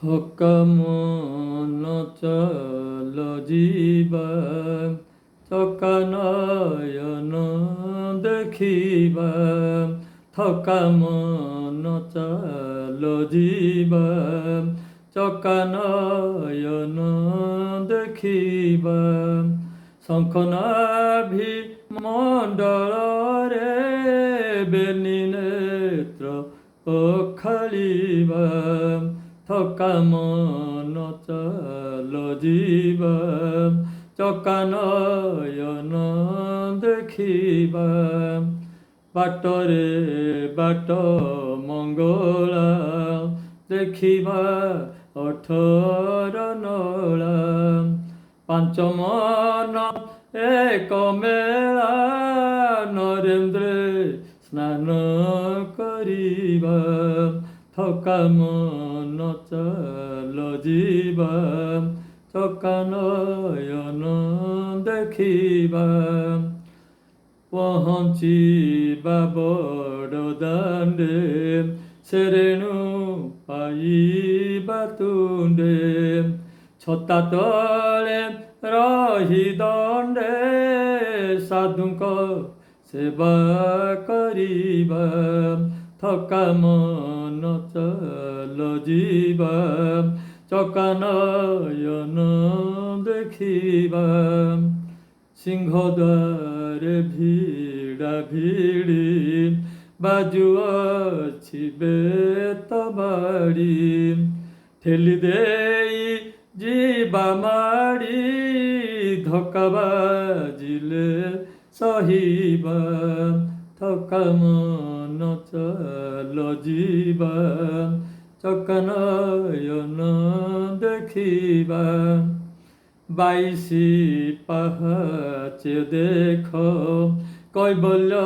ଥକା ମନ ଚାଲ ଯିବା, ଥକା ନୟନ ଦେଖିବା। ଥକା ମନ ଚାଲ ଯିବା, ଚକା ନୟନ ଦେଖିବା। ଶଙ୍ଖ ନାଭି ମଣ୍ଡଳରେ ବେନି ନେତ୍ର ଓଖାଳିବା। ଥକା ମନ ଚାଲ ଯିବା, ଚକା ନୟନ ଦେଖିବା। ବାଟରେ ବାଟ ମଙ୍ଗଳା, ଦେଖିବା 18 ନଳା। ପାଞ୍ଚ ମନ ଏକ ମେଳା, ନରେନ୍ଦ୍ରେ ସ୍ନାନ କରିବା। ଥକା ମନ ଚାଲ ଯିବା, ଚକା ନୟନ ଦେଖିବା। ପହଞ୍ଚିବା ବଡ଼ ଦାଣ୍ଡେ, ସେରେଣୁ ପାଇବା ତୁଣ୍ଡେ। ଛତା ତଳେ ରହି ଦଣ୍ଡେ, ସାଧୁଙ୍କ ସେବା କରିବା। ଥକା ମନ ଚାଲ ଯିବା, ଚକା ନୟନ ଦେଖିବା। ସିଂହଦ୍ୱାରେ ଭିଡ଼ା ଭିଡ଼ି, ବାଜୁଅଛି ବେତ ବାଡ଼ି। ଠେଲି ଦେଇ ଯିବା ମାଡ଼ି, ଧକ୍କା ବାଜିଲେ ସହିବା। ଥକା ମନ ଚାଲ ଯିବା, ଚକା ନୟନ ଦେଖିବା। 22 ପାହାଚ ଦେଖ, କୈବଲ୍ୟ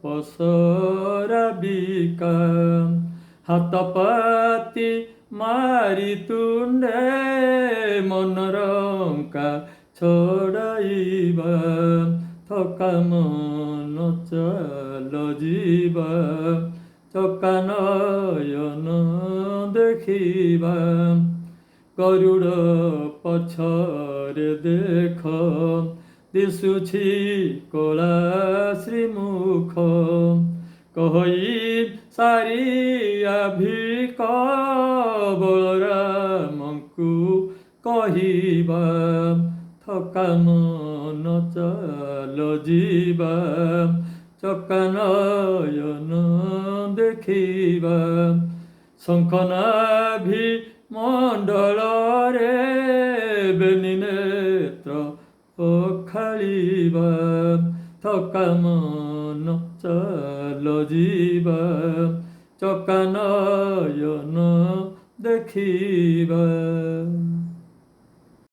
ପସରା ବିକା। ହାତ ପାତି ମାରି ତୁଣ୍ଡେ, ମନରଙ୍କା ଛଡ଼ାଇବା। ଥକା ମନ ଚାଲ ଯିବା, ଚକା ନୟନ ଦେଖିବା। ଗରୁଡ଼ ପଛରେ ଦେଖ, ଦିଶୁଛି କଳା ଶ୍ରୀମୁଖ। କହି ସାରିଆ ଭିକ, ବଳରାମଙ୍କୁ କହିବା। ଥକା ମନ ଚାଲ ଯିବା, ଚକା ନୟନ ଦେଖିବା। ଶଙ୍ଖ ନାଭି ମଣ୍ଡଳରେ ବେନି ନେତ୍ର ଓଖାଳିବା। ଥକା ମନ ଚାଲ ଯିବା, ଚକା ନୟନ ଦେଖିବା।